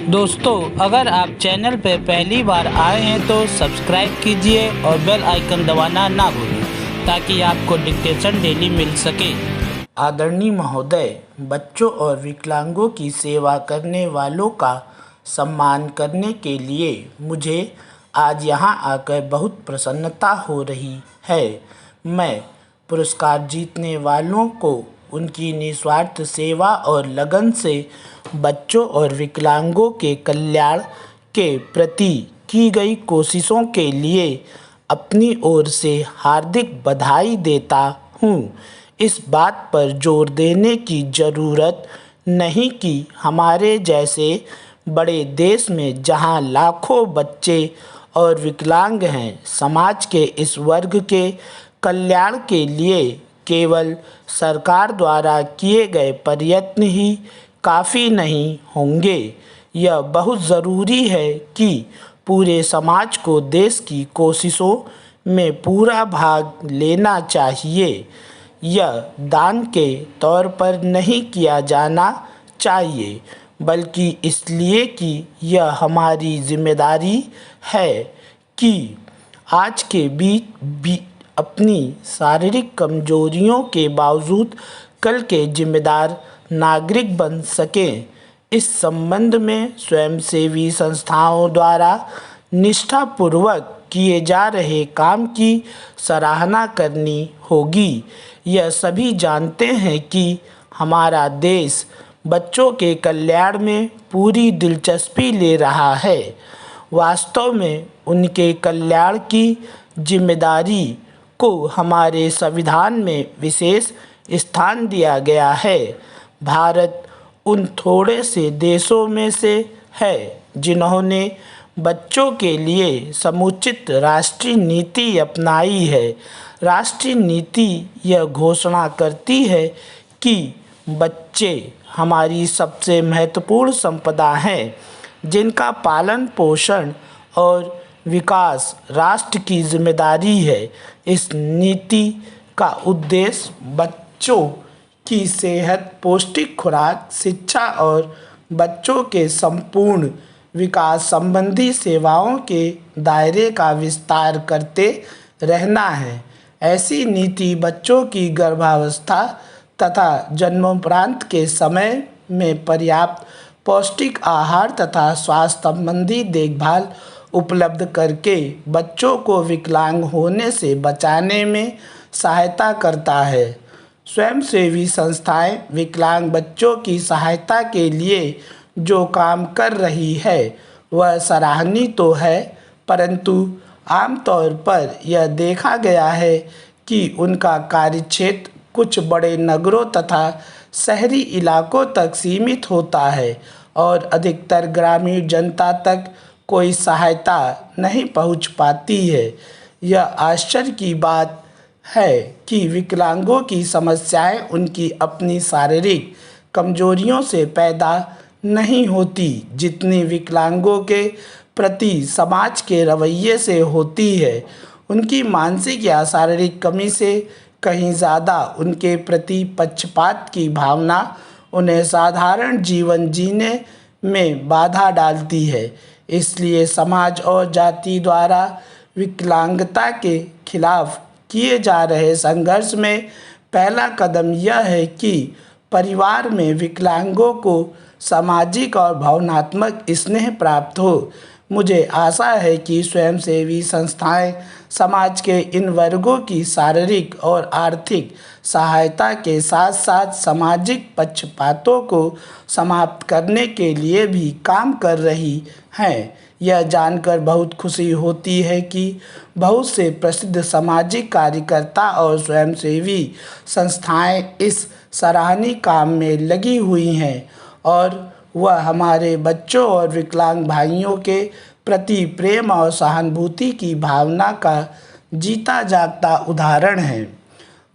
दोस्तों, अगर आप चैनल पर पहली बार आए हैं तो सब्सक्राइब कीजिए और बेल आइकन दबाना ना भूलें ताकि आपको डिक्टेशन डेली मिल सके। आदरणीय महोदय, बच्चों और विकलांगों की सेवा करने वालों का सम्मान करने के लिए मुझे आज यहाँ आकर बहुत प्रसन्नता हो रही है। मैं पुरस्कार जीतने वालों को उनकी निस्वार्थ सेवा और लगन से बच्चों और विकलांगों के कल्याण के प्रति की गई कोशिशों के लिए अपनी ओर से हार्दिक बधाई देता हूँ। इस बात पर जोर देने की ज़रूरत नहीं कि हमारे जैसे बड़े देश में जहाँ लाखों बच्चे और विकलांग हैं, समाज के इस वर्ग के कल्याण के लिए केवल सरकार द्वारा किए गए प्रयत्न ही काफ़ी नहीं होंगे। यह बहुत ज़रूरी है कि पूरे समाज को देश की कोशिशों में पूरा भाग लेना चाहिए। यह दान के तौर पर नहीं किया जाना चाहिए, बल्कि इसलिए कि यह हमारी जिम्मेदारी है कि आज के बीच अपनी शारीरिक कमजोरियों के बावजूद कल के जिम्मेदार नागरिक बन सकें। इस संबंध में स्वयंसेवी संस्थाओं द्वारा निष्ठापूर्वक किए जा रहे काम की सराहना करनी होगी। यह सभी जानते हैं कि हमारा देश बच्चों के कल्याण में पूरी दिलचस्पी ले रहा है। वास्तव में उनके कल्याण की जिम्मेदारी को हमारे संविधान में विशेष स्थान दिया गया है। भारत उन थोड़े से देशों में से है जिन्होंने बच्चों के लिए समुचित राष्ट्रीय नीति अपनाई है। राष्ट्रीय नीति यह घोषणा करती है कि बच्चे हमारी सबसे महत्वपूर्ण संपदा हैं, जिनका पालन पोषण और विकास राष्ट्र की जिम्मेदारी है। इस नीति का उद्देश्य बच्चों की सेहत, पौष्टिक खुराक, शिक्षा और बच्चों के संपूर्ण विकास संबंधी सेवाओं के दायरे का विस्तार करते रहना है। ऐसी नीति बच्चों की गर्भावस्था तथा जन्मोपरांत के समय में पर्याप्त पौष्टिक आहार तथा स्वास्थ्य संबंधी देखभाल उपलब्ध करके बच्चों को विकलांग होने से बचाने में सहायता करता है। स्वयंसेवी संस्थाएं विकलांग बच्चों की सहायता के लिए जो काम कर रही है वह सराहनीय तो है, परंतु आमतौर पर यह देखा गया है कि उनका कार्यक्षेत्र कुछ बड़े नगरों तथा शहरी इलाकों तक सीमित होता है और अधिकतर ग्रामीण जनता तक कोई सहायता नहीं पहुंच पाती है। यह आश्चर्य की बात है कि विकलांगों की समस्याएं उनकी अपनी शारीरिक कमजोरियों से पैदा नहीं होती, जितनी विकलांगों के प्रति समाज के रवैये से होती है। उनकी मानसिक या शारीरिक कमी से कहीं ज़्यादा उनके प्रति पक्षपात की भावना उन्हें साधारण जीवन जीने में बाधा डालती है। इसलिए समाज और जाति द्वारा विकलांगता के खिलाफ किए जा रहे संघर्ष में पहला कदम यह है कि परिवार में विकलांगों को सामाजिक और भावनात्मक स्नेह प्राप्त हो। मुझे आशा है कि स्वयंसेवी संस्थाएं समाज के इन वर्गों की शारीरिक और आर्थिक सहायता के साथ साथ सामाजिक पक्षपातों को समाप्त करने के लिए भी काम कर रही हैं। यह जानकर बहुत खुशी होती है कि बहुत से प्रसिद्ध सामाजिक कार्यकर्ता और स्वयंसेवी संस्थाएं इस सराहनीय काम में लगी हुई हैं और वह हमारे बच्चों और विकलांग भाइयों के प्रति प्रेम और सहानुभूति की भावना का जीता जागता उदाहरण है।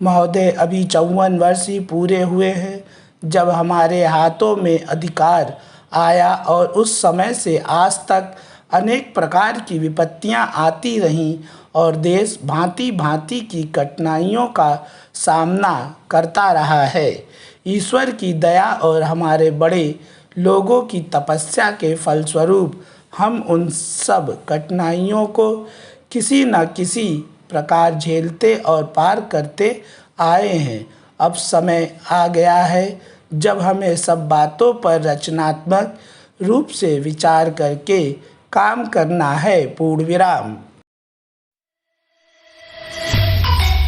महोदय, अभी 54 वर्ष ही पूरे हुए हैं जब हमारे हाथों में अधिकार आया और उस समय से आज तक अनेक प्रकार की विपत्तियां आती रहीं और देश भांति भांति की कठिनाइयों का सामना करता रहा है। ईश्वर की दया और हमारे बड़े लोगों की तपस्या के फलस्वरूप हम उन सब कठिनाइयों को किसी न किसी प्रकार झेलते और पार करते आए हैं। अब समय आ गया है जब हमें सब बातों पर रचनात्मक रूप से विचार करके काम करना है। पूर्ण विराम।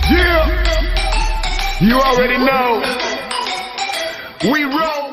Yeah, you already know. We roll.